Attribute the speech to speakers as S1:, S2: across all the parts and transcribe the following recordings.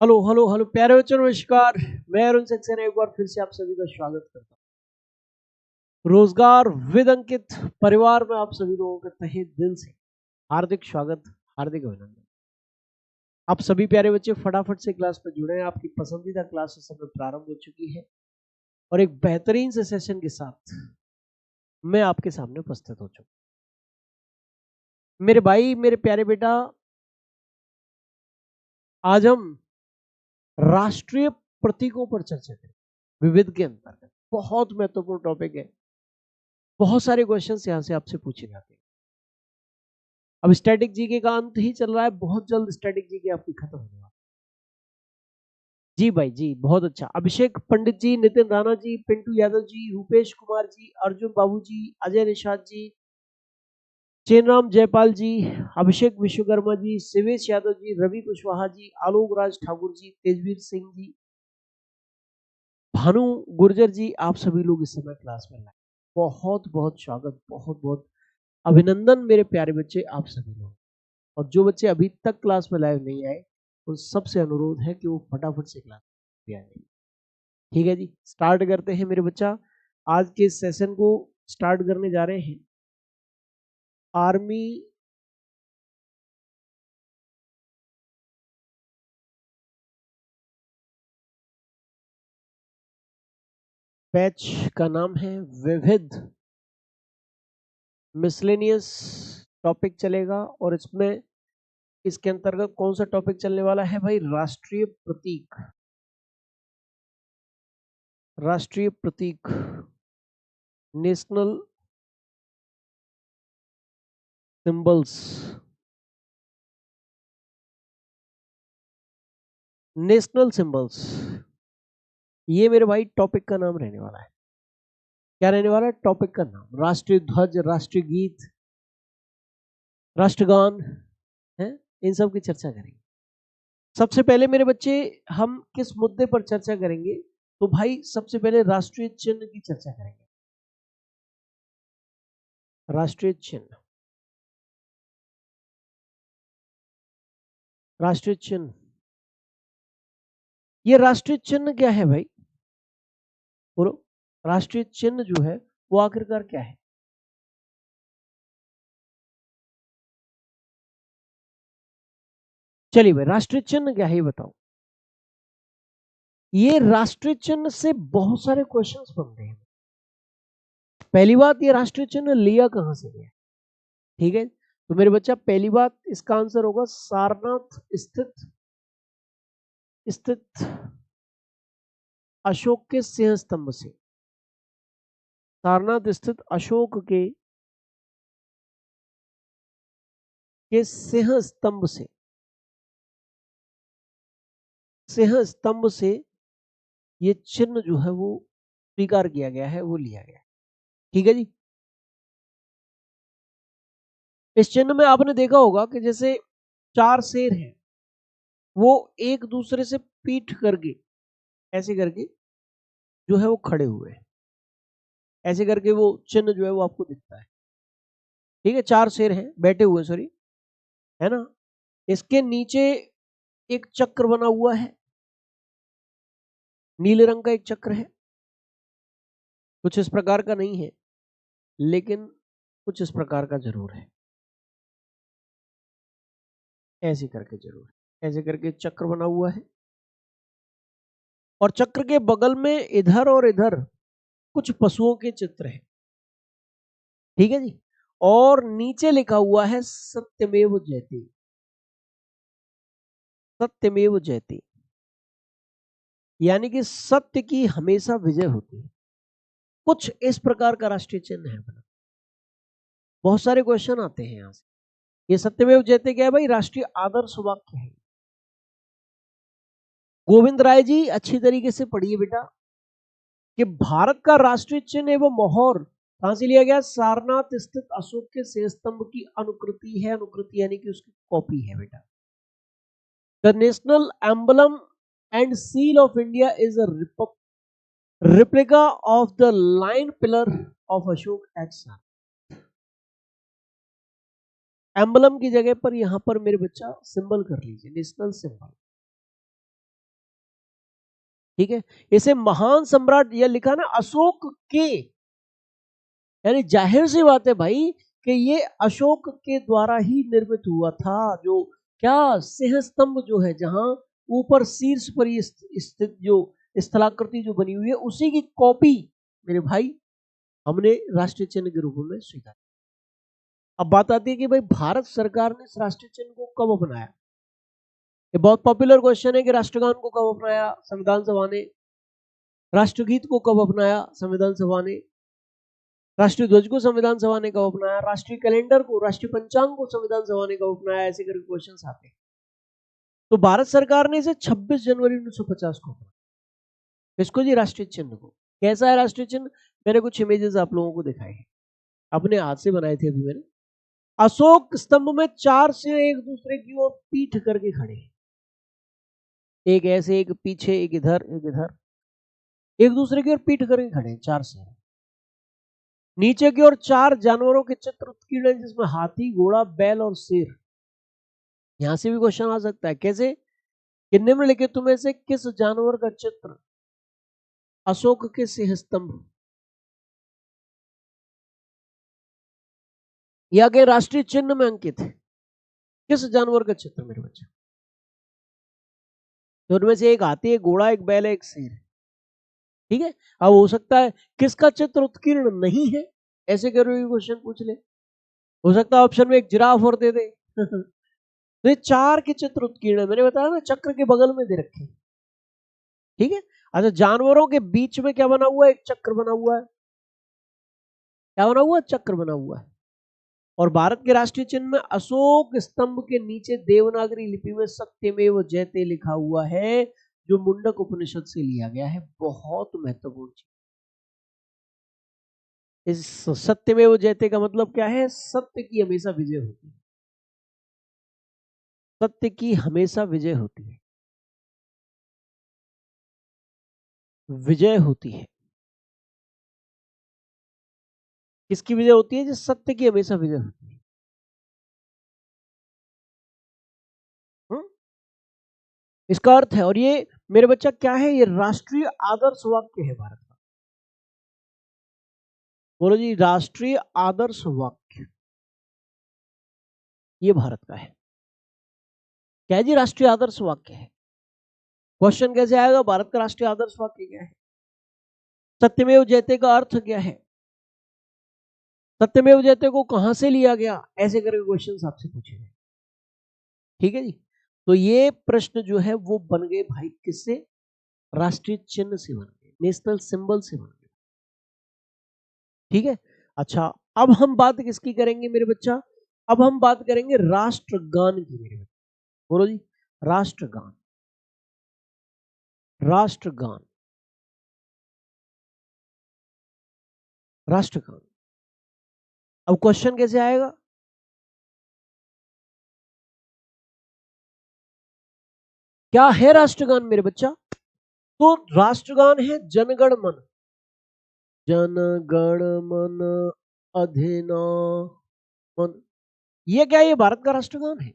S1: Hello hello hello प्यारे बच्चों, नमस्कार। मैं अरुण सक्सेना एक बार फिर से आप सभी का स्वागत करता हूँ रोजगार विद अंकित परिवार में। आप सभी लोगों का तहे दिल से हार्दिक स्वागत, हार्दिक अभिनंदन। आप सभी प्यारे बच्चे फटाफट से क्लास में जुड़े हैं। आपकी पसंदीदा क्लास इस समय प्रारंभ हो चुकी है और एक बेहतरीन से सेशन के साथ मैं आपके सामने उपस्थित हो चुका। मेरे भाई, मेरे प्यारे बेटा, आज हम राष्ट्रीय प्रतीकों पर चर्चा करें। विविध के अंतर्गत बहुत महत्वपूर्ण टॉपिक है। बहुत सारे क्वेश्चंस यहां से आपसे पूछे जाते हैं। अब स्टैटिक जीके का अंत ही चल रहा है, बहुत जल्द स्टैटिक जीके आपकी खत्म होने वाली। जी भाई जी, बहुत अच्छा। अभिषेक पंडित जी, नितिन राणा जी, पिंटू यादव जी, रूपेश कुमार जी, अर्जुन बाबू जी, अजय निषाद जी, चेनराम जयपाल जी, अभिषेक विश्वकर्मा जी, शिवेश यादव जी, रवि कुशवाहा जी, आलोक राज ठाकुर जी, तेजवीर सिंह जी, भानु गुर्जर जी, आप सभी लोग इस समय क्लास में लाए। बहुत बहुत स्वागत, बहुत बहुत अभिनंदन मेरे प्यारे बच्चे, आप सभी लोग। और जो बच्चे अभी तक क्लास में लाइव नहीं आए, उन सबसे अनुरोध है कि वो फटाफट से क्लास में आ जाए। ठीक है जी, स्टार्ट करते हैं मेरे बच्चा। आज के सेशन को स्टार्ट करने जा रहे हैं आर्मी बैच का नाम है विविध। मिसलेनियस टॉपिक चलेगा और इसमें इसके अंतर्गत कौन सा टॉपिक चलने वाला है भाई? राष्ट्रीय प्रतीक। राष्ट्रीय प्रतीक, नेशनल सिंबल्स। नेशनल सिंबल्स, ये मेरे भाई टॉपिक का नाम रहने वाला है। क्या रहने वाला है? टॉपिक का नाम। राष्ट्रीय ध्वज, राष्ट्रीय गीत, राष्ट्रगान है, इन सब की चर्चा करेंगे। सबसे पहले मेरे बच्चे हम किस मुद्दे पर चर्चा करेंगे? तो भाई सबसे पहले राष्ट्रीय चिन्ह की चर्चा करेंगे। राष्ट्रीय चिन्ह, राष्ट्रीय चिन्ह, ये राष्ट्रीय चिन्ह क्या है भाई? बोलो, राष्ट्रीय चिन्ह जो है वो आखिरकार क्या है? चलिए भाई, राष्ट्रीय चिन्ह क्या है ये बताओ। ये राष्ट्रीय चिन्ह से बहुत सारे क्वेश्चंस बनते हैं। पहली बात, ये राष्ट्रीय चिन्ह लिया कहां से गया? ठीक है, तो मेरे बच्चा पहली बात इसका आंसर होगा सारनाथ स्थित स्थित अशोक के सिंह स्तंभ से। सारनाथ स्थित अशोक के सिंह स्तंभ से, सिंह स्तंभ से ये चिन्ह जो है वो स्वीकार किया गया है, वो लिया गया है। ठीक है जी। इस चिन्ह में आपने देखा होगा कि जैसे चार शेर हैं, वो एक दूसरे से पीठ करके ऐसे करके जो है वो खड़े हुए हैं। ऐसे करके वो चिन्ह जो है वो आपको दिखता है। ठीक है, चार शेर हैं बैठे हुए, सॉरी, है ना। इसके नीचे एक चक्र बना हुआ है, नीले रंग का एक चक्र है। कुछ इस प्रकार का नहीं है, लेकिन कुछ इस प्रकार का जरूर है। ऐसे करके जरूर है, ऐसे करके चक्र बना हुआ है। और चक्र के बगल में इधर और इधर कुछ पशुओं के चित्र हैं। ठीक है जी। और नीचे लिखा हुआ है सत्यमेव जयते। सत्यमेव जयते, यानी कि सत्य की हमेशा विजय होती है। कुछ इस प्रकार का राष्ट्रीय चिन्ह है अपना। बहुत सारे क्वेश्चन आते हैं यहां से। ये सत्यमेव जयते क्या है भाई? राष्ट्रीय आदर्श वाक्य है। गोविंद राय जी, अच्छी तरीके से पढ़िए बेटा कि भारत का राष्ट्रीय चिन्ह एवं मोहर कहां से लिया गया? सारनाथ स्थित अशोक के सिंह स्तंभ की अनुकृति है। अनुकृति यानी कि उसकी कॉपी है बेटा। The national emblem and seal of India is a replica of the lion pillar of Ashok at Sarnath। Emblem की जगह पर यहां पर मेरे बच्चा सिंबल कर लीजिए, नेशनल सिंबल। ठीक है, इसे महान सम्राट, यह लिखा ना अशोक के, यानी जाहिर सी बात है भाई कि ये अशोक के द्वारा ही निर्मित हुआ था। जो क्या सिंह स्तंभ जो है, जहां ऊपर शीर्ष पर ये स्थित जो स्थलाकृति जो बनी हुई है, उसी की कॉपी मेरे भाई हमने राष्ट्रीय चिन्ह के रूप में स्वीकार। अब बात आती है कि भाई भारत सरकार ने इस राष्ट्रीय चिन्ह को कब अपनाया। ये बहुत पॉपुलर क्वेश्चन है कि राष्ट्रगान को कब अपनाया संविधान सभा ने, राष्ट्रगीत को कब अपनाया संविधान सभा ने, राष्ट्रीय ध्वज को संविधान सभा ने कब अपनाया, राष्ट्रीय कैलेंडर को, राष्ट्रीय पंचांग को संविधान सभा ने कब अपनाया, ऐसे करके क्वेश्चन आते हैं। तो भारत सरकार ने इसे 26 जनवरी 1950 को अपनाया। इसको जी राष्ट्रीय चिन्ह को। कैसा है राष्ट्रीय चिन्ह, मैंने कुछ इमेजेस आप लोगों को दिखाए हैं, अपने हाथ से बनाए थे अभी मैंने। अशोक स्तंभ में 4 सिंह एक दूसरे की ओर पीठ करके खड़े हैं, एक ऐसे, एक पीछे, एक इधर, एक इधर, एक दूसरे की ओर पीठ करके खड़े हैं 4 सिंह। नीचे की ओर 4 जानवरों के चित्र उत्कीर्ण हैं, जिसमें हाथी, घोड़ा, बैल और शेर। यहां से भी क्वेश्चन आ सकता है, कैसे कि निम्नलिखित में से किस जानवर का चित्र अशोक के सिंह स्तंभ या के राष्ट्रीय चिन्ह में अंकित है, किस जानवर का चित्र मेरे बच्चे। तो उनमें से एक हाथी, एक घोड़ा, एक बैल, एक शेर, ठीक है। अब हो सकता है किसका चित्र उत्कीर्ण नहीं है, ऐसे करके क्वेश्चन पूछ ले। हो सकता है ऑप्शन में एक जिराफ और दे दे तो ये 4 के चित्र उत्कीर्ण है, मैंने बताया ना चक्र के बगल में दे रखे, ठीक है। अच्छा, जानवरों के बीच में क्या बना हुआ है, एक चक्र बना हुआ है, क्या बना हुआ है, चक्र बना हुआ है। और भारत के राष्ट्रीय चिन्ह में अशोक स्तंभ के नीचे देवनागरी लिपि में सत्यमेव जयते लिखा हुआ है, जो मुंडक उपनिषद से लिया गया है। बहुत महत्वपूर्ण चीज। इस सत्यमेव जयते का मतलब क्या है, सत्य की हमेशा विजय होती है, सत्य की हमेशा विजय होती है, विजय होती है। किसकी विजय होती है, जिस सत्य की हमेशा विजय होती है। इसका अर्थ है, और ये मेरे बच्चा क्या है, ये राष्ट्रीय आदर्श वाक्य है भारत का। बोलो जी, राष्ट्रीय आदर्श वाक्य ये भारत का है। क्या है जी, राष्ट्रीय आदर्श वाक्य है। क्वेश्चन कैसे आएगा, भारत का राष्ट्रीय आदर्श वाक्य क्या है, सत्यमेव जयते का अर्थ क्या है, सत्यमेव जयते को कहां से लिया गया, ऐसे करके क्वेश्चन आपसे पूछेंगे, ठीक है जी। तो ये प्रश्न जो है वो बन गए भाई किससे, राष्ट्रीय चिन्ह से बन गए, नेशनल सिंबल से बन गए, ठीक है। अच्छा, अब हम बात किसकी करेंगे मेरे बच्चा, अब हम बात करेंगे राष्ट्रगान की मेरे बच्चा। बोलो जी, राष्ट्रगान, राष्ट्रगान, राष्ट्रगान। अब क्वेश्चन कैसे आएगा, क्या है राष्ट्रगान मेरे बच्चा, तो राष्ट्रगान है जनगण मन, जन गण मन अधिनायक, ये क्या है, ये भारत का राष्ट्रगान है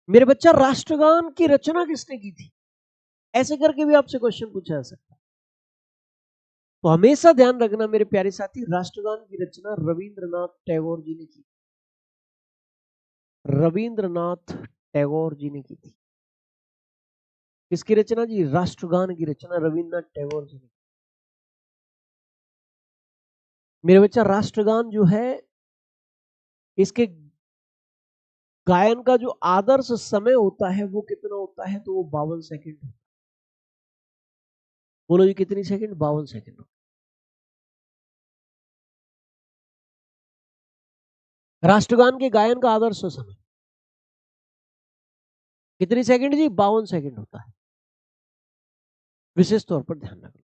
S1: मेरे बच्चा। राष्ट्रगान की रचना किसने की थी, ऐसे करके भी आपसे क्वेश्चन पूछा जा सकता है। तो हमेशा ध्यान रखना मेरे प्यारे साथी, राष्ट्रगान की रचना रविंद्रनाथ टैगोर जी ने की, रविंद्रनाथ टैगोर जी ने की थी। किसकी रचना जी, राष्ट्रगान की रचना रविंद्रनाथ टैगोर जी ने। मेरे बच्चा राष्ट्रगान जो है, इसके गायन का जो आदर्श समय होता है वो कितना होता है, तो वो 52 सेकंड। बोलो जी, कितनी सेकंड, 52 सेकंड। राष्ट्रगान के गायन का आदर्श समय कितनी सेकंड जी, 52 सेकंड होता है, विशेष तौर पर ध्यान रखना,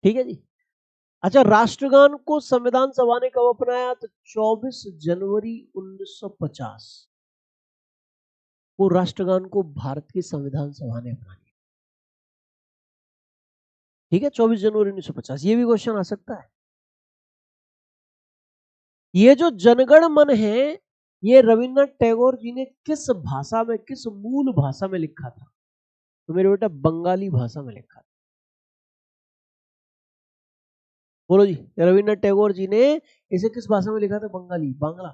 S1: ठीक है जी। अच्छा, राष्ट्रगान को संविधान सभा ने कब अपनाया, तो 24 जनवरी 1950 को राष्ट्रगान को भारत की संविधान सभा ने अपना लिया, ठीक है। 24 जनवरी 1950, ये भी क्वेश्चन आ सकता है। ये जो जनगण मन है, ये रविंद्रनाथ टैगोर जी ने किस भाषा में, किस मूल भाषा में लिखा था, तो मेरे बेटा बंगाली भाषा में लिखा। बोलो जी, रविन्द्रनाथ टैगोर जी ने इसे किस भाषा में लिखा था? बंगाली, बांग्ला।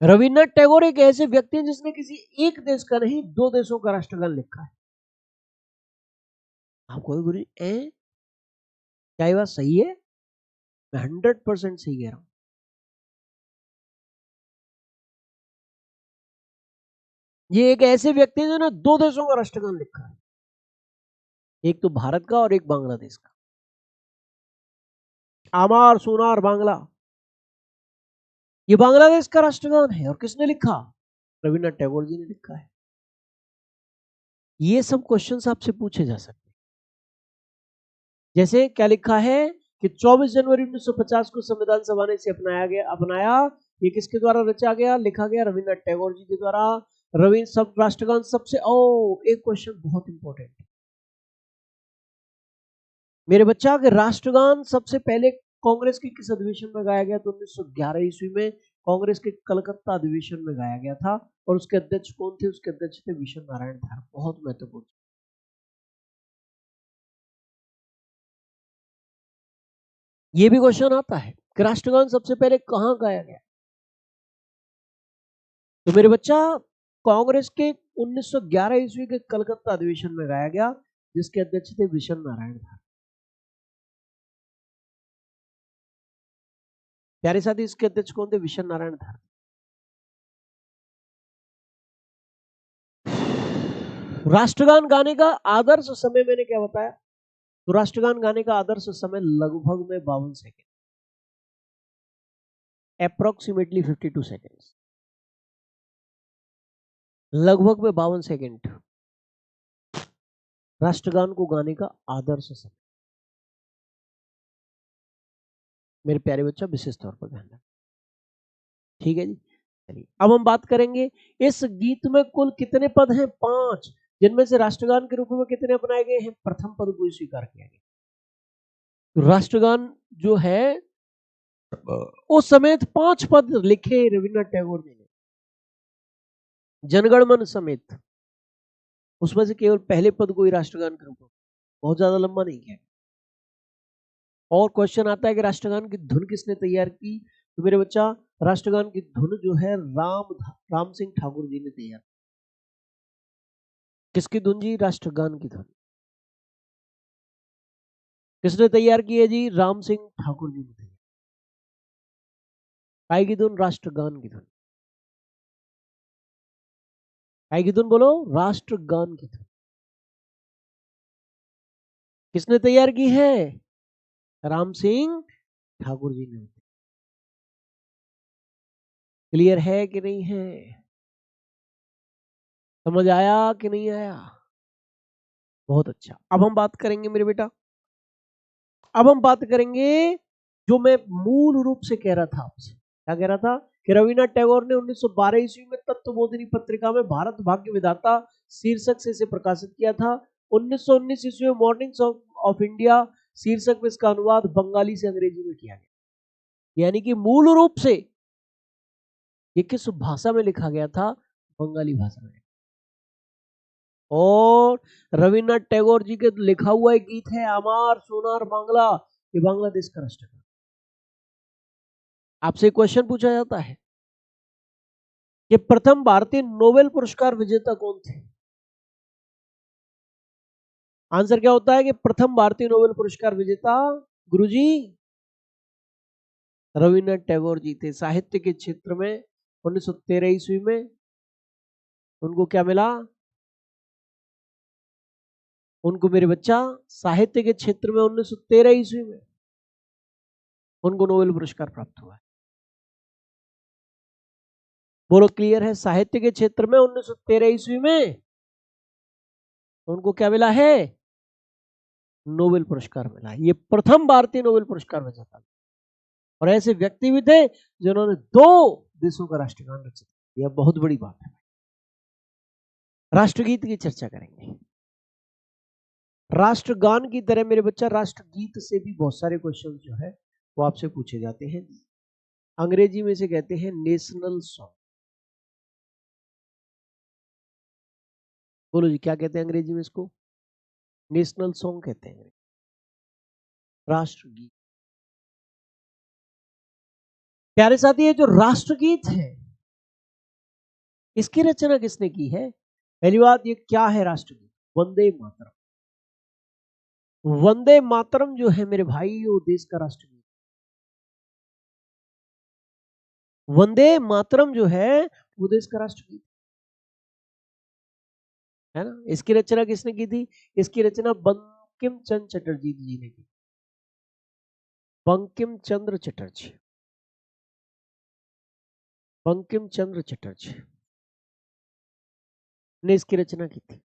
S1: रविन्द्रनाथ टैगोर एक ऐसे व्यक्ति हैं जिसने किसी एक देश का नहीं, 2 देशों का राष्ट्रगान लिखा है। आपको गुरु जी क्या ये बात सही है? मैं 100% सही कह रहा हूं। ये एक ऐसे व्यक्ति हैं जिन्होंने 2 देशों का राष्ट्रगान लिखा है, एक तो भारत का और एक बांग्लादेश का। आमार सोनार बांग्ला, ये बांग्लादेश का राष्ट्रगान है। और किसने लिखा? रविन्द्रनाथ टैगोर जी ने लिखा है। ये सब क्वेश्चंस आपसे पूछे जा सकते हैं। जैसे क्या लिखा है कि 24 जनवरी 1950 को संविधान सभा ने इसे अपनाया। ये किसके द्वारा रचा गया, लिखा गया? रविन्द्रनाथ टैगोर जी के द्वारा। रविन्द्र सब राष्ट्रगान सबसे एक क्वेश्चन बहुत इंपॉर्टेंट मेरे बच्चा के राष्ट्रगान सबसे पहले कांग्रेस के किस अधिवेशन में गाया गया? तो 1911 ईस्वी में कांग्रेस के कलकत्ता अधिवेशन में गाया गया था। और उसके अध्यक्ष कौन थे? उसके अध्यक्ष थे विशन नारायण धार। बहुत महत्वपूर्ण। ये भी क्वेश्चन आता है कि राष्ट्रगान सबसे पहले कहां गाया गया? तो मेरे बच्चा कांग्रेस के 1911 ईस्वी के कलकत्ता अधिवेशन में गाया गया, जिसके अध्यक्ष थे विशन नारायण धार। प्यारे साथी, इसके अध्यक्ष कौन थे? विशन नारायण धार। राष्ट्रगान गाने का आदर्श समय मैंने क्या बताया? तो राष्ट्रगान गाने का आदर्श समय लगभग में 52 सेकेंड, अप्रोक्सीमेटली 52 सेकेंड्स, लगभग में 52 सेकेंड राष्ट्रगान को गाने का आदर्श समय। मेरे प्यारे बच्चा विशेष तौर पर ध्यान रखें, ठीक है जी। चलिए अब हम बात करेंगे इस गीत में कुल कितने पद हैं? 5, जिनमें से राष्ट्रगान के रूप में कितने अपनाए गए हैं? प्रथम पद को स्वीकार किया गया। तो राष्ट्रगान जो है उस समेत 5 पद लिखे रविन्द्रनाथ टैगोर जी ने, जनगण मन समेत। उसमें से केवल पहले पद को ही राष्ट्रगान के रूप में, बहुत ज्यादा लंबा नहीं किया। और क्वेश्चन आता है कि राष्ट्रगान की धुन किसने तैयार की? तो मेरे बच्चा राष्ट्रगान की धुन जो है राम सिंह ठाकुर जी ने तैयार। किसकी धुन जी? राष्ट्रगान की धुन किसने तैयार की है जी? राम सिंह ठाकुर जी ने तैयार। काय की धुन? राष्ट्रगान की धुन। काय की धुन बोलो? राष्ट्रगान की धुन किसने तैयार की है? राम सिंह ठाकुर जी ने। क्लियर है कि नहीं है? समझ आया कि नहीं आया? बहुत अच्छा। अब हम बात करेंगे मेरे बेटा, अब हम बात करेंगे जो मैं मूल रूप से कह रहा था आपसे। क्या कह रहा था? कि रविन्द्रनाथ टैगोर ने 1912 ईस्वी में तत्वबोधिनी पत्रिका में भारत भाग्य विधाता शीर्षक से इसे प्रकाशित किया था। 1919 ईस्वी में मॉर्निंग्स ऑफ इंडिया शीर्षक में इसका अनुवाद बंगाली से अंग्रेजी में किया गया। यानी कि मूल रूप से ये किस भाषा में लिखा गया था? बंगाली भाषा में। और रविन्द्रनाथ टैगोर जी के लिखा हुआ एक गीत है आमार सोनार बांग्ला, ये बांग्लादेश का राष्ट्रगान। आपसे क्वेश्चन पूछा जाता है कि प्रथम भारतीय नोबेल पुरस्कार विजेता कौन थे? आंसर क्या होता है कि प्रथम भारतीय नोबेल पुरस्कार विजेता गुरुजी रविन्द्रनाथ टैगोर जी थे। साहित्य के क्षेत्र में 1913 ईस्वी में उनको क्या मिला? उनको मेरे बच्चा साहित्य के क्षेत्र में 1913 ईस्वी में उनको नोबेल पुरस्कार प्राप्त हुआ है। बोलो क्लियर है? साहित्य के क्षेत्र में 1913 ईस्वी में उनको क्या मिला है? नोबेल पुरस्कार मिला है। ये प्रथम भारतीय नोबेल पुरस्कार विजेता। और ऐसे व्यक्ति भी थे जिन्होंने 2 देशों का राष्ट्रगान रचित किया। यह बहुत बड़ी बात है। राष्ट्रगीत की चर्चा करेंगे। राष्ट्रगान की तरह मेरे बच्चा राष्ट्रगीत से भी बहुत सारे क्वेश्चन जो है वो आपसे पूछे जाते हैं। अंग्रेजी में से कहते हैं नेशनल सॉन्ग। बोलो जी, क्या कहते हैं अंग्रेजी में इसको? नेशनल सॉन्ग कहते हैं, राष्ट्रगीत। प्यारे साथी, ये जो राष्ट्रगीत है, इसकी रचना किसने की है? पहली बात, ये क्या है राष्ट्रगीत? वंदे मातरम। वंदे मातरम जो है मेरे भाई, वो देश का राष्ट्रगीत। वंदे मातरम जो है वो देश का राष्ट्रगीत है ना। इसकी रचना किसने की थी? इसकी रचना बंकिम चंद्र चटर्जी जी ने की। बंकिम चंद्र चटर्जी, बंकिम चंद्र चटर्जी ने इसकी रचना की थी।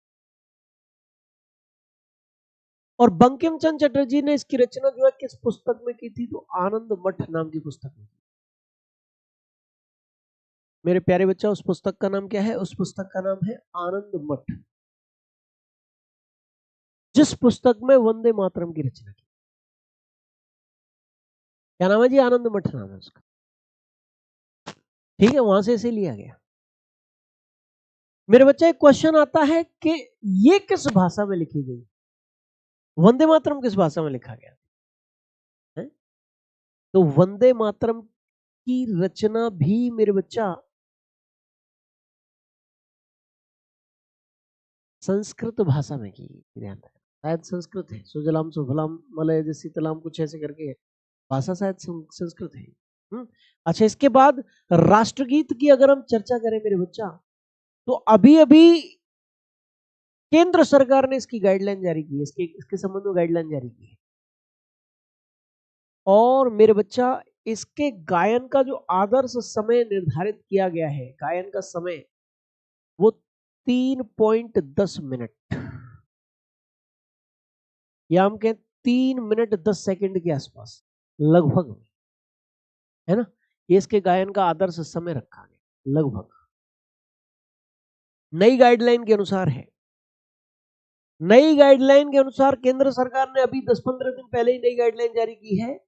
S1: और बंकिम चंद्र चटर्जी ने इसकी रचना जो है किस पुस्तक में की थी? तो आनंद मठ नाम की पुस्तक में। मेरे प्यारे बच्चा, उस पुस्तक का नाम क्या है? उस पुस्तक का नाम है आनंद मठ, जिस पुस्तक में वंदे मातरम की रचना की। क्या नाम है जी? आनंद मठ नाम है उसका। ठीक है, वहां से इसे लिया गया। मेरे बच्चा, एक क्वेश्चन आता है कि ये किस भाषा में लिखी गई? वंदे मातरम किस भाषा में लिखा गया है? तो वंदे मातरम की रचना भी मेरे बच्चा संस्कृत भाषा में की। ध्यान रखना, शायद संस्कृत है। सुजलाम सुफलाम मलयज शीतलाम, कुछ ऐसे करके है भाषा, शायद संस्कृत है। अच्छा, इसके बाद राष्ट्रगीत की अगर हम चर्चा करें मेरे बच्चा, तो अभी अभी केंद्र सरकार ने इसकी गाइडलाइन जारी की है, इसके संबंध में गाइडलाइन जारी की है। और मेरे बच्चा, इसके गायन का जो आदर्श समय निर्धारित किया गया है, गायन का समय, वो 3.10 मिनट, या हम कहें 3 मिनट 10 सेकंड के आसपास लगभग, है ना। ये इसके गायन का आदर्श समय रखा गया लगभग, नई गाइडलाइन के अनुसार है। नई गाइडलाइन के अनुसार केंद्र सरकार ने अभी 10-15 दिन पहले ही नई गाइडलाइन जारी की है,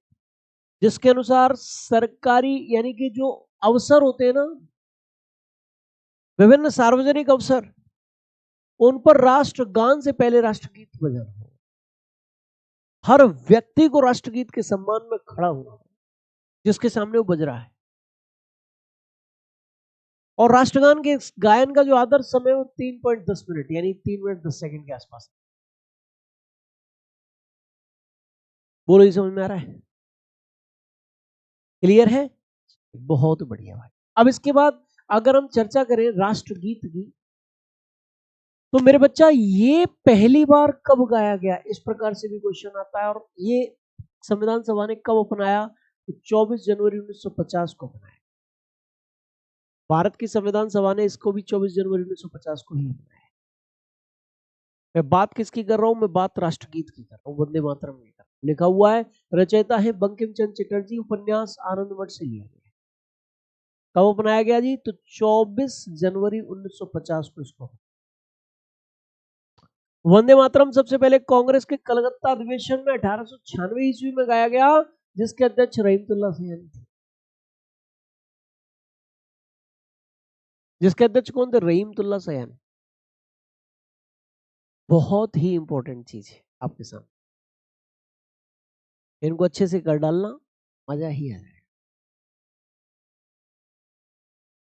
S1: जिसके अनुसार सरकारी यानी कि जो अवसर होते हैं ना, विभिन्न सार्वजनिक अवसर, उन पर राष्ट्रगान से पहले राष्ट्रगीत बजाना हो। हर व्यक्ति को राष्ट्रगीत के सम्मान में खड़ा होना हो जिसके सामने वो बज रहा है। और राष्ट्रगान के गायन का जो आदर्श समय है वो 3.10 मिनट यानी 3 मिनट 10 सेकंड के आसपास। बोलो, ये समझ में आ रहा है? क्लियर है? बहुत बढ़िया भाई। अब इसके बाद अगर हम चर्चा करें राष्ट्रगीत की, तो मेरे बच्चा, ये पहली बार कब गाया गया, इस प्रकार से भी क्वेश्चन आता है। और ये संविधान सभा ने कब अपनाया? तो 24 जनवरी 1950 को अपनाया। भारत की संविधान सभा ने इसको भी 24 जनवरी 1950 को ही अपनाया। मैं बात किसकी कर रहा हूं? मैं बात राष्ट्रगीत की कर रहा हूं, वंदे मातरम की कर रहा हूं। लिखा हुआ है, रचयिता है बंकिम चंद्र चटर्जी, उपन्यास आनंद मठ से लिया गया। कब अपनाया गया जी? तो 24 जनवरी 1950 को इसको। वंदे मातरम सबसे पहले कांग्रेस के कलकत्ता अधिवेशन में 1896 ईस्वी में गाया गया, जिसके अध्यक्ष रहीमतुल्लाह सैयानी थे। जिसके अध्यक्ष कौन थे? रहीमतुल्लाह सैयानी। बहुत ही इंपॉर्टेंट चीज है आपके सामने, इनको अच्छे से कर डालना, मजा ही आ जाएगा।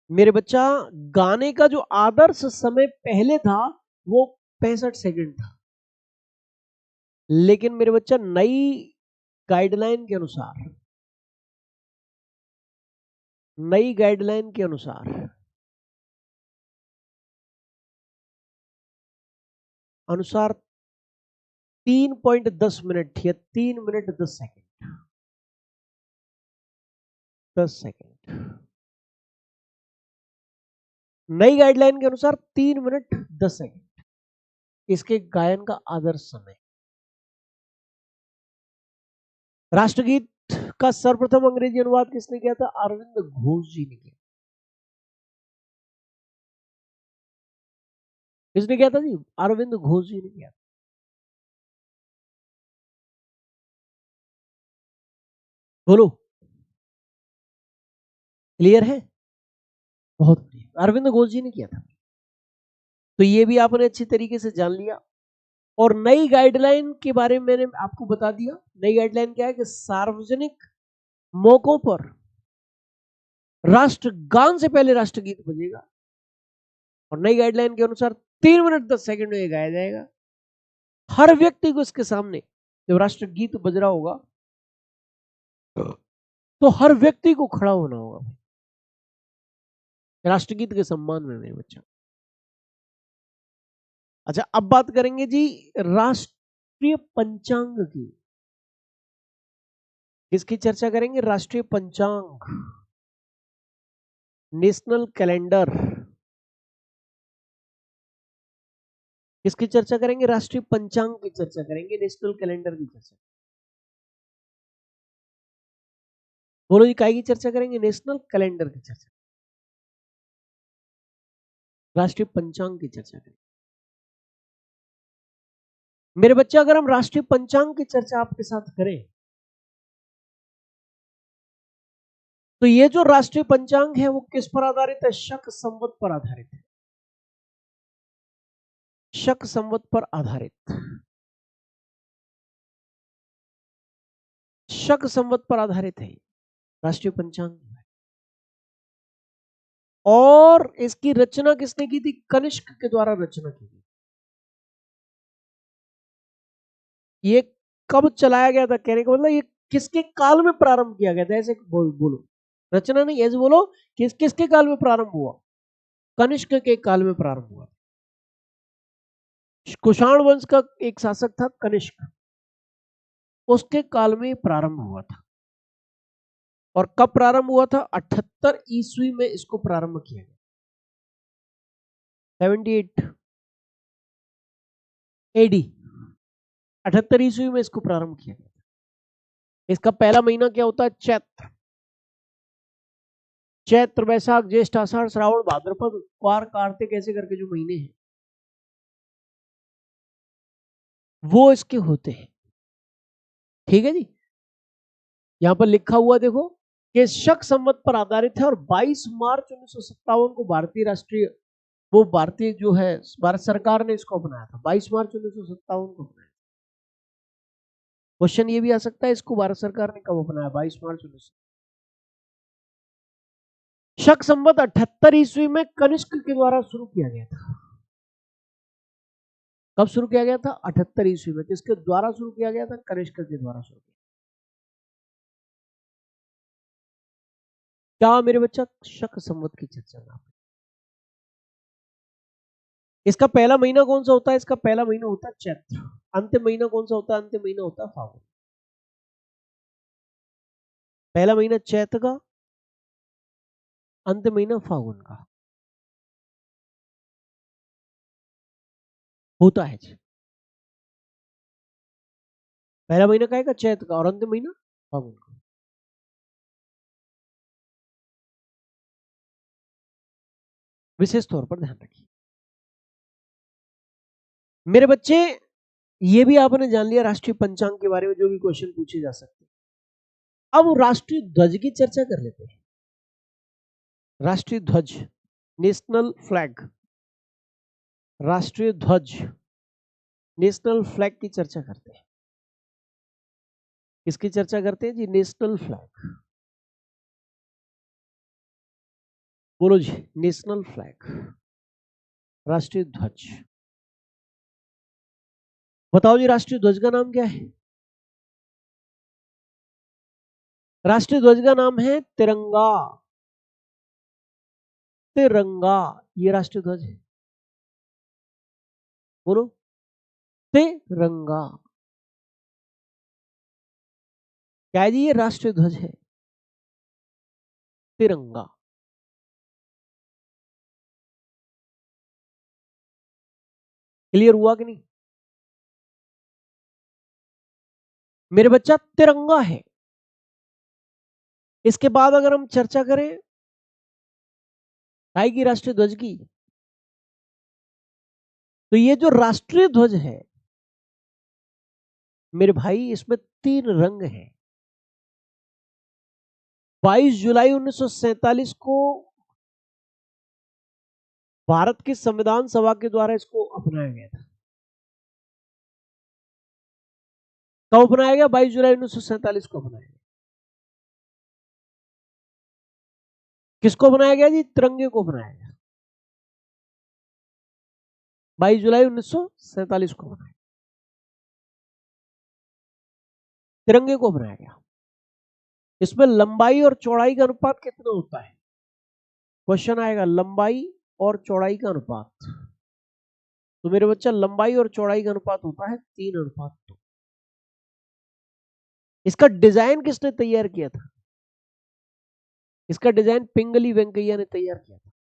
S1: मेरे बच्चा, गाने का जो आदर्श समय पहले था वो 65 सेकंड था, लेकिन मेरे बच्चा नई गाइडलाइन के अनुसार, नई गाइडलाइन के अनुसार 3.10 मिनट या 3 मिनट 10 सेकंड, 10 सेकंड, नई गाइडलाइन के अनुसार 3 मिनट 10 सेकंड इसके गायन का आदर्श समय। राष्ट्रगीत का सर्वप्रथम अंग्रेजी अनुवाद किसने किया था? अरविंद घोष जी ने किया। किसने किया था जी? अरविंद घोष जी ने किया। बोलो, क्लियर है? बहुत बढ़िया, अरविंद घोष जी ने किया था। तो ये भी आपने अच्छी तरीके से जान लिया। और नई गाइडलाइन के बारे में मैंने आपको बता दिया। नई गाइडलाइन क्या है कि सार्वजनिक मौकों पर राष्ट्रगान से पहले राष्ट्रगीत बजेगा और नई गाइडलाइन के अनुसार 3 मिनट 10 सेकंड में गाया जाएगा। हर व्यक्ति को इसके सामने जब राष्ट्रगीत बज रहा होगा तो हर व्यक्ति को खड़ा होना होगा राष्ट्रगीत के सम्मान में मेरे बच्चा। अच्छा, अब बात करेंगे जी राष्ट्रीय पंचांग की। किसकी चर्चा करेंगे? राष्ट्रीय पंचांग, नेशनल कैलेंडर। किसकी चर्चा करेंगे? राष्ट्रीय पंचांग की चर्चा करेंगे, नेशनल कैलेंडर की चर्चा। बोलो जी, काय की चर्चा करेंगे? नेशनल कैलेंडर की चर्चा, राष्ट्रीय पंचांग की चर्चा करेंगे। मेरे बच्चे, अगर हम राष्ट्रीय पंचांग की चर्चा आपके साथ करें तो ये जो राष्ट्रीय पंचांग है वो किस पर आधारित है? शक संवत पर आधारित है। शक संवत पर आधारित, शक संवत पर आधारित है राष्ट्रीय पंचांग। और इसकी रचना किसने की थी? कनिष्क के द्वारा रचना की थी। ये कब चलाया गया था? कहने का मतलब ये किसके काल में प्रारंभ किया गया था? ऐसे बोलो, रचना नहीं, ऐसे बोलो किसके काल में प्रारंभ हुआ? कनिष्क के काल में प्रारंभ हुआ। कुषाण वंश का एक शासक था कनिष्क, उसके काल में प्रारंभ हुआ था। और कब प्रारंभ हुआ था? 78 ईस्वी में इसको प्रारंभ किया गया। 78 एडी, 78 ईस्वी में इसको प्रारंभ किया गया। इसका पहला महीना क्या होता है? चैत्र। चैत्र, वैशाख, ज्येष्ठ, आषाढ़, श्रावण, भाद्रपद, क्वार, कार्तिक, ऐसे करके जो महीने हैं वो इसके होते हैं। ठीक है जी। यहां पर लिखा हुआ देखो कि शक संवत पर आधारित है और 22 मार्च 1957 को भारतीय जो है भारत सरकार ने इसको अपनाया था। 22 मार्च 1957 को अपनाया। क्वेश्चन ये भी आ सकता है, इसको भारत सरकार ने कब अपनाया? 22 मार्च 19। शक संवत 78 ईस्वी में कनिष्क के द्वारा शुरू किया गया था। कब शुरू किया गया था? 78 ईस्वी में। किसके द्वारा शुरू किया गया था? कनिष्क के द्वारा शुरू किया। क्या मेरे बच्चा? शक संवत की चर्चा में इसका पहला महीना कौन सा होता है? इसका पहला महीना होता है चैत्र। अंतिम महीना कौन सा होता है? अंतिम महीना होता है फागुन। पहला महीना चैत्र का, अंतिम महीना फागुन का होता है। पहला महीना क्या है? चैत्र का, और अंतिम महीना फागुन का। विशेष तौर पर ध्यान रखिए मेरे बच्चे। ये भी आपने जान लिया राष्ट्रीय पंचांग के बारे में, जो भी क्वेश्चन पूछे जा सकते हैं। अब राष्ट्रीय ध्वज की चर्चा कर लेते हैं। राष्ट्रीय ध्वज, नेशनल फ्लैग, राष्ट्रीय ध्वज, नेशनल फ्लैग की चर्चा करते हैं। किसकी चर्चा करते हैं जी? National flag. बोलो जी, नेशनल फ्लैग, राष्ट्रीय ध्वज। बताओ जी, राष्ट्रीय ध्वज का नाम क्या है? राष्ट्रीय ध्वज का नाम है तिरंगा। तिरंगा, ये राष्ट्रीय ध्वज है। बोलो, तिरंगा। क्या है जी? ये राष्ट्रीय ध्वज है, तिरंगा। क्लियर हुआ कि नहीं मेरे बच्चा? तिरंगा है। इसके बाद अगर हम चर्चा करें आएगी राष्ट्रीय ध्वज की, तो ये जो राष्ट्रीय ध्वज है मेरे भाई, इसमें 3 रंग हैं। 22 जुलाई 1947 को भारत की संविधान सभा के द्वारा इसको अपनाया गया था। कब अपनाया गया? 22 जुलाई 1947 को अपनाया गया। किसको बनाया गया जी? तिरंगे को बनाया गया। 22 जुलाई 1947 को बनाया, तिरंगे को बनाया गया। इसमें लंबाई और चौड़ाई का अनुपात कितना होता है? क्वेश्चन आएगा, लंबाई और चौड़ाई का अनुपात। तो मेरे बच्चा, लंबाई और चौड़ाई का अनुपात होता है 3:2। इसका डिजाइन किसने तैयार किया था? इसका डिजाइन पिंगली वेंकैया ने तैयार किया था।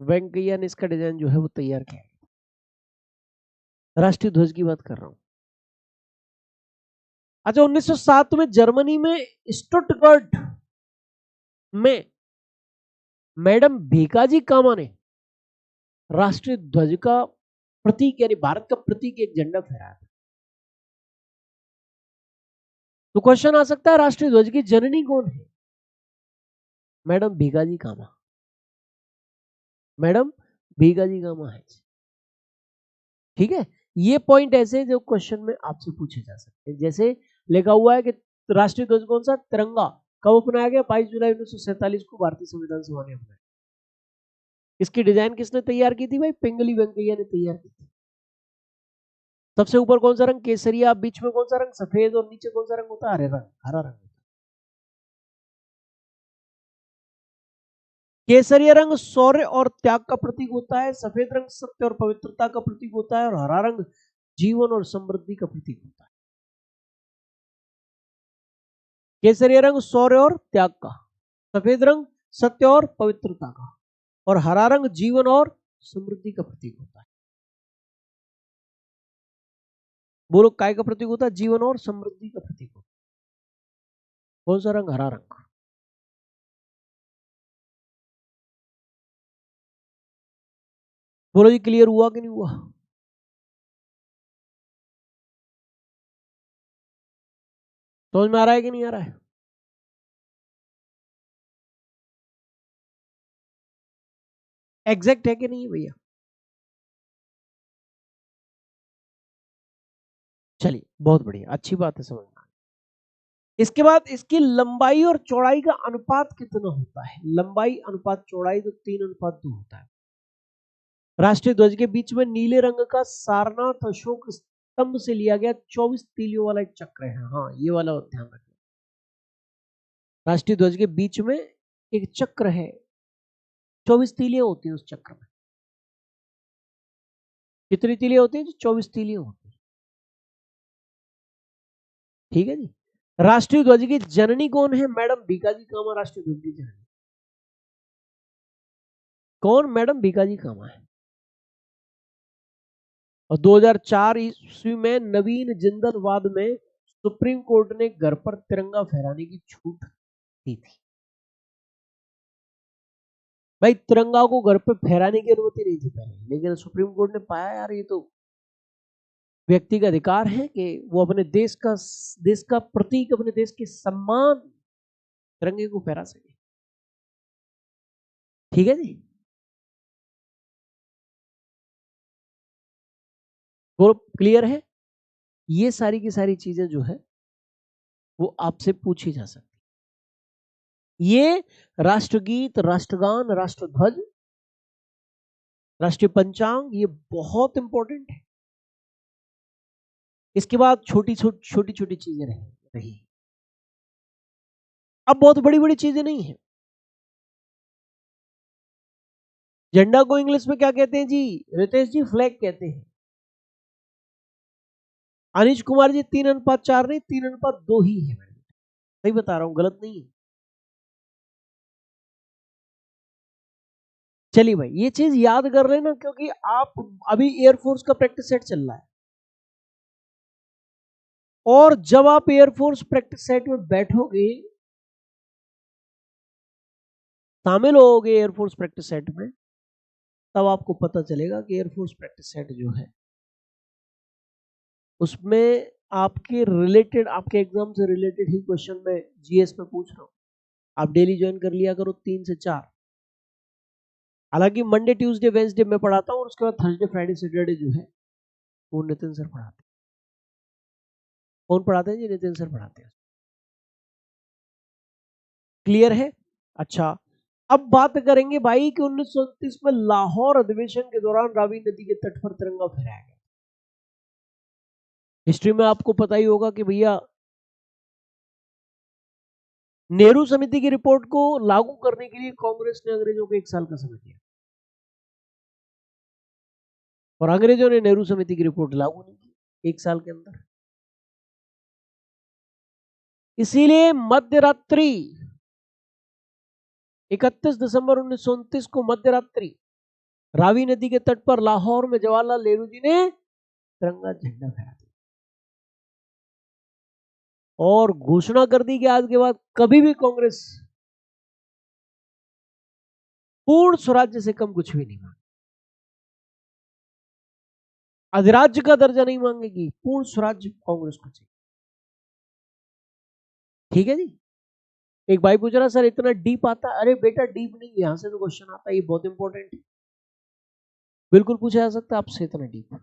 S1: वेंकैया ने इसका डिजाइन जो है वो तैयार किया। राष्ट्रीय ध्वज की बात कर रहा हूं। अच्छा, 1907 में जर्मनी में स्टुटगर्ट में मैडम भीकाजी कामा ने राष्ट्रीय ध्वज का प्रतीक यानी भारत का प्रतीक एक झंडा फहराया था। तो क्वेश्चन आ सकता है, राष्ट्रीय ध्वज की जननी कौन है? मैडम भीकाजी कामा। मैडम भीकाजी कामा है। ठीक है, ये पॉइंट ऐसे जो क्वेश्चन में आपसे पूछे जा सकते हैं। जैसे लिखा हुआ है कि राष्ट्रीय ध्वज कौन सा? तिरंगा। कब अपनाया गया? 22 जुलाई 1947 को भारतीय संविधान सभा ने अपनाया। इसकी डिजाइन किसने तैयार की थी भाई? पिंगली वेंकैया ने तैयार की थी। सबसे ऊपर कौन सा रंग? केसरिया। बीच में कौन सा रंग? सफेद। और नीचे कौन सा रंग होता है? हरे रंग, हरा रंग। केसरिया रंग शौर्य और त्याग का प्रतीक होता है, सफेद रंग सत्य और पवित्रता का प्रतीक होता है, और हरा रंग जीवन और समृद्धि का प्रतीक होता है। केसरिया रंग शौर्य और त्याग का, सफेद रंग सत्य और पवित्रता का, और हरा रंग जीवन और समृद्धि का प्रतीक होता है। बोलो, काय का प्रतीक होता है? जीवन और समृद्धि का प्रतीक होता है। कौन सा रंग? हरा रंग। बोलो जी, क्लियर हुआ कि नहीं हुआ? समझ में आ रहा है कि नहीं आ रहा है? एग्जैक्ट है कि नहीं भैया? चलिए, बहुत बढ़िया, अच्छी बात है, समझ में। इसके बाद इसकी लंबाई और चौड़ाई का अनुपात कितना होता है? लंबाई अनुपात चौड़ाई तो 3:2 होता है। राष्ट्रीय ध्वज के बीच में नीले रंग का सारनाथ अशोक स्तंभ से लिया गया 24 तीलियों वाला एक चक्र है। हाँ, ये वाला ध्यान रखना। राष्ट्रीय ध्वज के बीच में एक चक्र है, 24 तीलियां होती है उस चक्र में। कितनी तीलियां होती है? 24 तीलियां होती है। ठीक है जी। राष्ट्रीय ध्वज की जननी कौन है? मैडम भीकाजी कामा राष्ट्रीय ध्वज की जननी। कौन? मैडम भीकाजी कामा है। और 2004 ईस्वी में नवीन जिंदलवाद में सुप्रीम कोर्ट ने घर पर तिरंगा फहराने की छूट दी थी। भाई, तिरंगा को घर पे फहराने की अनुमति नहीं थी पहले, लेकिन सुप्रीम कोर्ट ने पाया यार ये तो व्यक्ति का अधिकार है कि वो अपने देश का प्रतीक, अपने देश के सम्मान तिरंगे को फहरा सके। ठीक है जी। वो क्लियर है? ये सारी की सारी चीजें जो है वो आपसे पूछी जा सकती। ये राष्ट्रगीत, राष्ट्रगान, राष्ट्रध्वज, राष्ट्रीय पंचांग, ये बहुत इंपॉर्टेंट है। इसके बाद छोटी छोटी चीजें रही। अब बहुत बड़ी बड़ी चीजें नहीं है। झंडा को इंग्लिश में क्या कहते हैं जी? रितेश जी, फ्लैग कहते हैं। अनिश कुमार जी, 3:4 नहीं, 3:2 ही है। सही बता रहा हूं, गलत नहीं है। चलिए भाई, ये चीज याद कर लेना, क्योंकि आप अभी एयरफोर्स का प्रैक्टिस सेट चल रहा है, और जब आप एयरफोर्स प्रैक्टिस सेट में बैठोगे, शामिल होगे एयरफोर्स प्रैक्टिस सेट में, तब आपको पता चलेगा कि एयरफोर्स प्रैक्टिस सेट जो है उसमें आपके रिलेटेड, आपके एग्जाम से रिलेटेड ही क्वेश्चन में जीएस में पूछ रहा हूं। आप डेली ज्वाइन कर लिया करो 3 से 4। हालांकि मंडे ट्यूसडे वेंसडे में पढ़ाता हूँ और उसके बाद थर्सडे फ्राइडे सैटरडे जो है वो नितिन सर पढ़ाते हैं। कौन पढ़ाते हैं जी? नितिन सर पढ़ाते हैं। क्लियर है? अच्छा, अब बात करेंगे भाई कि 1929 में लाहौर अधिवेशन के दौरान रावी नदी के तट पर तिरंगा फहराया गया। हिस्ट्री में आपको पता ही होगा कि भैया नेहरू समिति की रिपोर्ट को लागू करने के लिए कांग्रेस ने अंग्रेजों को 1 साल का समय दिया और अंग्रेजों ने नेहरू समिति की रिपोर्ट लागू नहीं की 1 साल के अंदर। इसीलिए मध्यरात्रि 31 दिसंबर 1929 को मध्यरात्रि रावी नदी के तट पर लाहौर में जवाहरलाल नेहरू जी ने तिरंगा झंडा फहराया और घोषणा कर दी कि आज के बाद कभी भी कांग्रेस पूर्ण स्वराज्य से कम कुछ भी नहीं मांगे, अधिराज्य का दर्जा नहीं मांगेगी, पूर्ण स्वराज्य कांग्रेस को चाहिए। ठीक है जी। एक भाई पूछ रहा सर इतना डीप आता? अरे बेटा डीप नहीं, यहां से तो क्वेश्चन आता है, ये बहुत इंपॉर्टेंट है, बिल्कुल पूछा जा सकता है आपसे इतना डीप।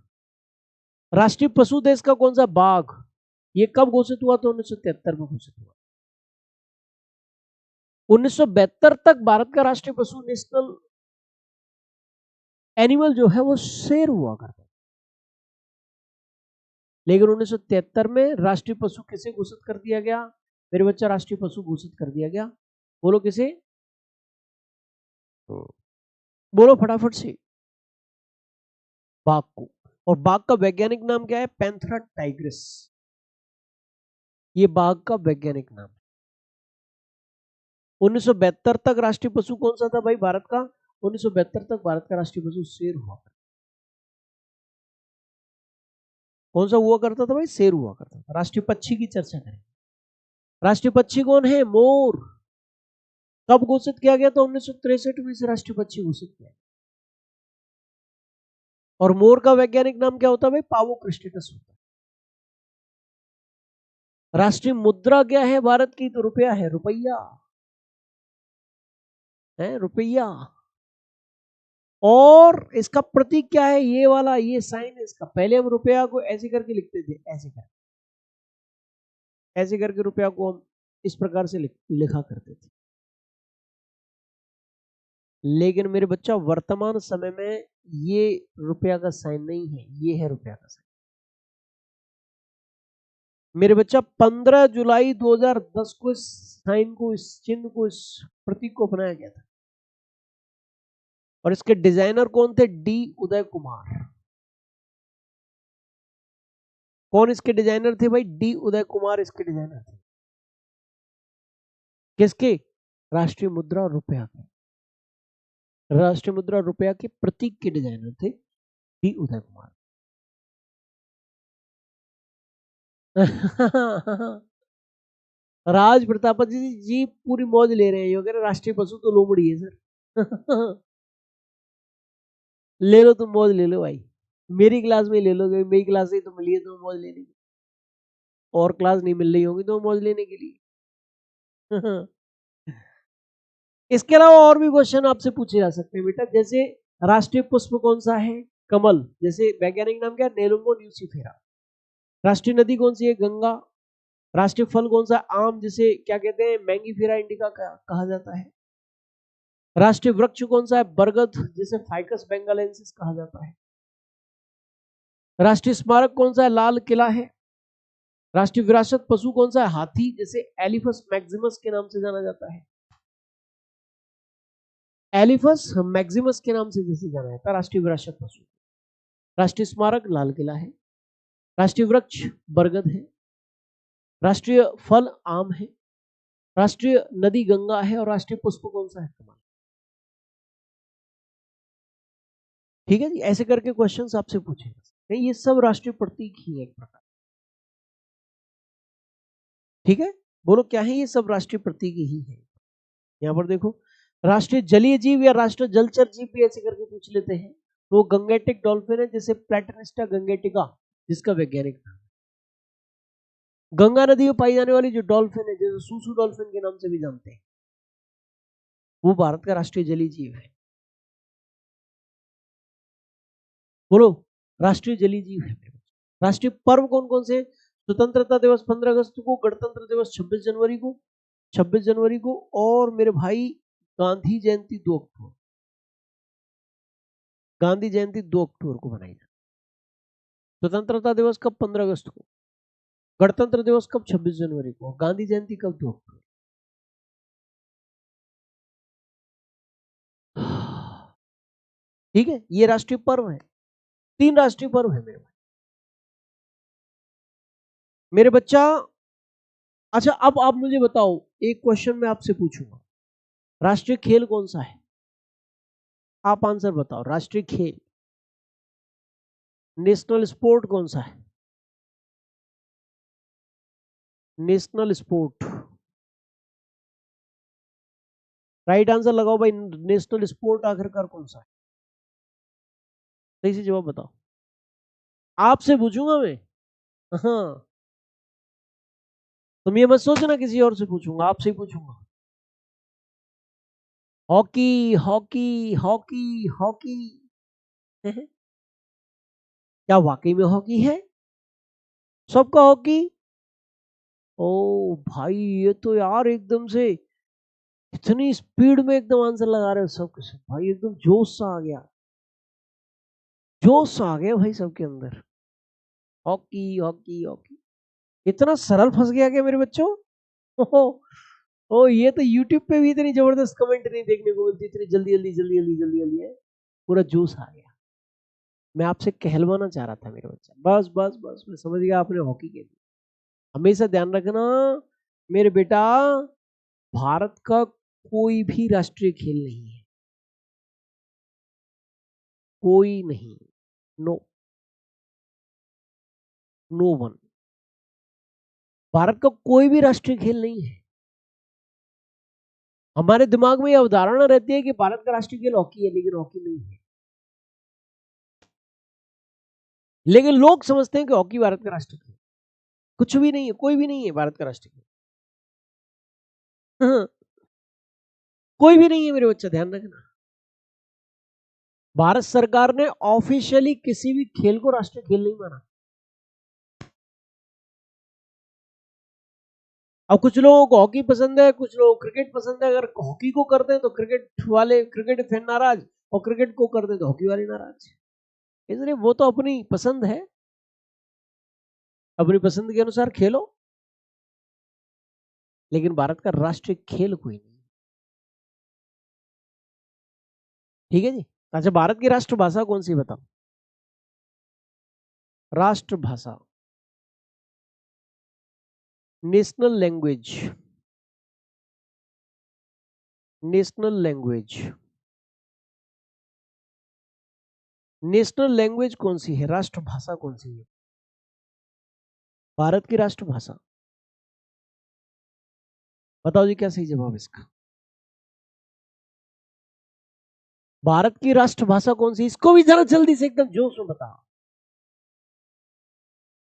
S1: राष्ट्रीय पशु देश का कौन सा? बाघ। ये कब घोषित हुआ? तो 1973 में घोषित हुआ। 1972 तक भारत का राष्ट्रीय पशु नेशनल एनिमल जो है वो शेर हुआ करता, लेकिन 1973 में राष्ट्रीय पशु किसे घोषित कर दिया गया? मेरे बच्चा, राष्ट्रीय पशु घोषित कर दिया गया, बोलो किसे? बोलो फटाफट से। बाघ को। और बाघ का वैज्ञानिक नाम क्या है? Panthera Tigris. ये बाघ का वैज्ञानिक नाम है। 1972 तक राष्ट्रीय पशु कौन सा था भाई भारत का? 1972 तक भारत का राष्ट्रीय पशु शेर हुआ करता। कौन सा हुआ करता था भाई? शेर हुआ करता था। राष्ट्रीय पक्षी की चर्चा करें। राष्ट्रीय पक्षी कौन है? मोर। कब घोषित किया गया? तो 1963 में से राष्ट्रीय पक्षी घोषित किया। और मोर का वैज्ञानिक नाम क्या होता है भाई? पावो क्रिस्टेटस होता है। राष्ट्रीय मुद्रा क्या है भारत की? तो रुपया है, रुपया है, रुपया। और इसका प्रतीक क्या है? ये वाला, ये साइन है इसका। पहले हम रुपया को ऐसे करके लिखते थे, ऐसे करके रुपया को हम इस प्रकार से लिखा करते थे। लेकिन मेरे बच्चा वर्तमान समय में ये रुपया का साइन नहीं है, ये है रुपया का साइन। मेरे बच्चा 15 जुलाई 2010 को इस साइन को, इस चिन्ह को, इस प्रतीक को अपनाया गया था और इसके डिजाइनर कौन थे? डी उदय कुमार। कौन इसके डिजाइनर थे भाई? डी उदय कुमार इसके डिजाइनर थे। किसके? राष्ट्रीय मुद्रा और रुपया के। राष्ट्रीय मुद्रा और रुपया के प्रतीक के डिजाइनर थे डी उदय कुमार। राज प्रताप जी पूरी मौज ले रहे हैं। ये कह रहे राष्ट्रीय पशु तो लोमड़ी है सर। ले लो तुम मौज, ले लो भाई, मेरी क्लास में ले लो, मेरी क्लास से तो मिली है तुम्हें मौज लेने की, और क्लास नहीं मिल रही होगी तो मौज लेने के लिए। इसके अलावा और भी क्वेश्चन आपसे पूछे जा सकते हैं बेटा, जैसे राष्ट्रीय पुष्प कौन सा है? कमल। जैसे वैज्ञानिक नाम क्या है? नेलुम्बो न्यूसिफेरा। राष्ट्रीय नदी कौन सी है? गंगा। राष्ट्रीय फल कौन सा? आम, जिसे क्या कहते हैं? मैंगीफेरा इंडिका कहा जाता है। राष्ट्रीय वृक्ष कौन सा है? बरगद, जिसे फाइकस बेंगालेंसिस कहा जाता है। राष्ट्रीय स्मारक कौन सा है? लाल किला है। राष्ट्रीय विरासत पशु कौन सा है? हाथी, जिसे एलिफस मैक्सिमस के नाम से जाना जाता है। एलिफस मैक्सिमस के नाम से जैसे जाना जाता है राष्ट्रीय विरासत पशु। राष्ट्रीय स्मारक लाल किला है। राष्ट्रीय वृक्ष बरगद है। राष्ट्रीय फल आम है। राष्ट्रीय नदी गंगा है। और राष्ट्रीय पुष्प कौन सा है? कमल। ठीक है जी, ऐसे करके क्वेश्चंस आपसे पूछे जा सकते हैं। ये सब राष्ट्रीय प्रतीक ही है एक प्रकार। ठीक है, बोलो क्या है? ये सब राष्ट्रीय प्रतीक ही है। यहाँ पर देखो, राष्ट्रीय जलीय जीव या राष्ट्रीय जलचर जीव भी ऐसे करके पूछ लेते हैं। तो गंगेटिक डॉल्फिन है, जैसे प्लेटनिस्टा गंगेटिका, जिसका वैज्ञानिक नाम। गंगा नदी में पाई जाने वाली जो डॉल्फिन है, जैसे सूसू डॉल्फिन के नाम से भी जानते हैं, वो भारत का राष्ट्रीय जलीय जीव है। बोलो, राष्ट्रीय जलीय जीव है। राष्ट्रीय पर्व कौन कौन से? स्वतंत्रता दिवस 15 अगस्त को, गणतंत्र दिवस 26 जनवरी को, 26 जनवरी को, और मेरे भाई गांधी जयंती 2 अक्टूबर। गांधी जयंती 2 अक्टूबर को मनाई जाती है। स्वतंत्रता दिवस कब? 15 अगस्त को। गणतंत्र दिवस कब? 26 जनवरी को। गांधी जयंती कब? 2 अक्टूबर। ठीक है, ये राष्ट्रीय पर्व है। 3 राष्ट्रीय पर्व है मेरे भाई। मेरे बच्चा, अच्छा अब आप मुझे बताओ, एक क्वेश्चन मैं आपसे पूछूंगा, राष्ट्रीय खेल कौन सा है? आप आंसर बताओ। राष्ट्रीय खेल, नेशनल स्पोर्ट कौन सा है? नेशनल स्पोर्ट, राइट आंसर लगाओ भाई। नेशनल स्पोर्ट आखिरकार कौन सा है? सही से जवाब बताओ। आपसे पूछूंगा मैं। हाँ, तुम ये मत सोचना किसी और से पूछूंगा, आपसे ही पूछूंगा। Hockey, hockey, hockey, hockey. क्या वाकई में हॉकी है? सबका हॉकी? ओ भाई, ये तो यार एकदम से इतनी स्पीड में एकदम आंसर लगा रहे हो सब कुछ भाई, एकदम जोश सा आ गया, जोश सा आ गया भाई सबके अंदर। हॉकी, हॉकी, हॉकी, इतना सरल फंस गया क्या मेरे बच्चों? ओ, ओ ये तो यूट्यूब पे भी इतनी जबरदस्त कमेंट नहीं देखने को मिलती, इतनी जल्दी जल्दी जल्दी जल्दी जल्दी जल्दी है। पूरा जोश आ गया। मैं आपसे कहलवाना चाह रहा था मेरे बच्चा, बस बस बस मैं समझ गया आपने हॉकी के लिए। हमेशा ध्यान रखना मेरे बेटा, भारत का कोई भी राष्ट्रीय खेल नहीं है, कोई नहीं, नो, नो वन। भारत का कोई भी राष्ट्रीय खेल नहीं है। हमारे दिमाग में यह अवधारणा रहती है कि भारत का राष्ट्रीय खेल हॉकी है, लेकिन हॉकी नहीं है। लेकिन लोग समझते हैं कि हॉकी भारत का राष्ट्रीय खेल, कुछ भी नहीं है, कोई भी नहीं है भारत का राष्ट्रीय खेल। हाँ, कोई भी नहीं है मेरे बच्चा, ध्यान रखना। भारत सरकार ने ऑफिशियली किसी भी खेल को राष्ट्रीय खेल नहीं माना। अब कुछ लोगों को हॉकी पसंद है, कुछ लोगों को क्रिकेट पसंद है। अगर हॉकी को करते हैं तो क्रिकेट वाले, क्रिकेट फैन नाराज, और क्रिकेट को करते हैं तो हॉकी वाले नाराज। इसलिए वो तो अपनी पसंद है, अपनी पसंद के अनुसार खेलो, लेकिन भारत का राष्ट्रीय खेल कोई नहीं। ठीक है जी। अच्छा, भारत की राष्ट्रभाषा कौन सी बताओ? राष्ट्रभाषा, national language, national language, national language कौन सी है? राष्ट्रभाषा कौन सी है भारत की राष्ट्रभाषा? बताओ जी, क्या सही जवाब इसका? भारत की राष्ट्रभाषा कौन सी? इसको भी जरा जल्दी से एकदम जोश में बताओ।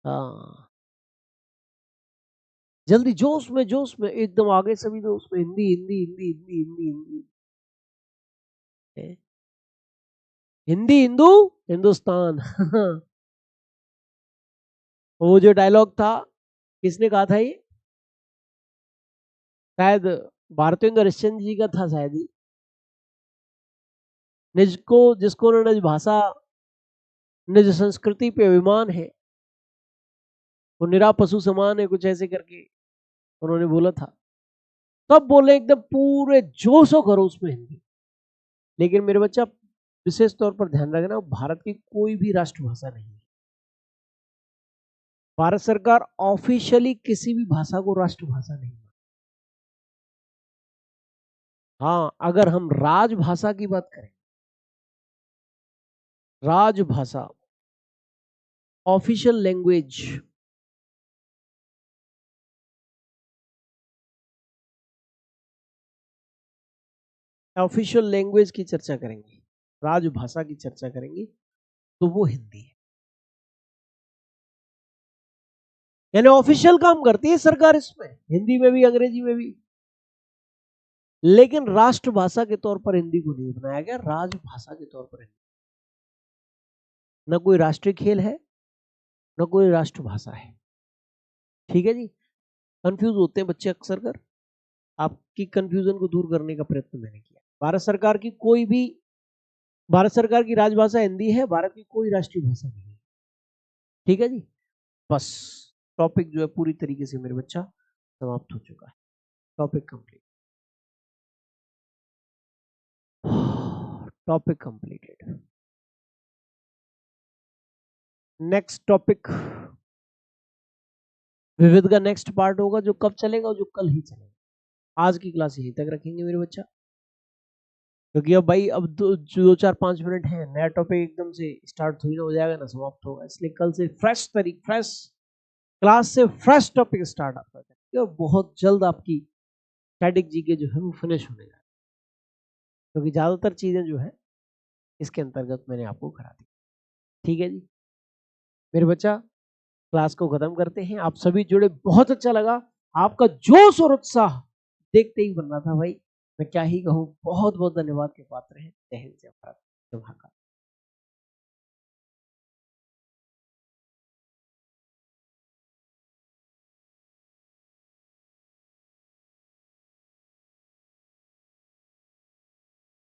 S1: हाँ, जल्दी, जोश में, जोश में एकदम आगे सभी दोस्त में। हिंदी, हिंदी, हिंदी, हिंदी, हिंदी, हिंदी, हिंदी, हिंदू, हिंदुस्तान। वो जो डायलॉग था, किसने कहा था ये? शायद भारतेंद्र हरिश्चंद्र जी का था शायद ही। निज को, जिसको निज भाषा, निज संस्कृति पे अभिमान है, वो निरा पशु समान है, कुछ ऐसे करके उन्होंने बोला था। तब बोले एकदम पूरे जोशो खरोश में हिंदी। लेकिन मेरे बच्चा, विशेष तौर पर ध्यान रखना, भारत की कोई भी राष्ट्रभाषा नहीं है। भारत सरकार ऑफिशियली किसी भी भाषा को राष्ट्रभाषा नहीं। हाँ, अगर हम राजभाषा की बात करें, राजभाषा, ऑफिशियल लैंग्वेज, ऑफिशियल लैंग्वेज की चर्चा करेंगे, राजभाषा की चर्चा करेंगे, तो वो हिंदी है। यानी ऑफिशियल काम करती है सरकार इसमें, हिंदी में भी, अंग्रेजी में भी। लेकिन राष्ट्रभाषा के तौर पर हिंदी को नहीं बनाया गया, राजभाषा के तौर पर हिंदी। न कोई राष्ट्रीय खेल है, न कोई राष्ट्रभाषा है। ठीक है जी, कंफ्यूज होते हैं बच्चे अक्सर कर। आपकी कंफ्यूजन को दूर करने का प्रयत्न मैंने किया। भारत सरकार की राजभाषा हिंदी है, भारत की कोई राष्ट्रीय भाषा नहीं है। ठीक है जी, बस टॉपिक जो है पूरी तरीके से मेरे बच्चा समाप्त हो चुका है। Topic complete, topic completed. Next topic विविध का नेक्स्ट पार्ट होगा, जो कब चलेगा, जो कल ही चलेगा। आज की क्लास यहीं तक रखेंगे मेरे बच्चा, क्योंकि अब भाई अब 2-4-5 मिनट है, नया टॉपिक एकदम से स्टार्ट थोड़ी ना हो जाएगा ना, समाप्त होगा। इसलिए कल से फ्रेश क्लास से फ्रेश टॉपिक स्टार्ट आपका है। बहुत जल्द आपकी स्टैटिक जीके जो है वो फिनिश होने जा रही है, क्योंकि ज्यादातर चीजें जो है इसके अंतर्गत मैंने आपको करा दी। ठीक है जी मेरे बच्चा, क्लास को खत्म करते हैं। आप सभी जुड़े, बहुत अच्छा लगा। आपका जोश और उत्साह देखते ही बन रहा था भाई, मैं क्या ही कहूँ। बहुत बहुत धन्यवाद के पात्र हैं। जय हिंद, जय भारत, जय महाकाल।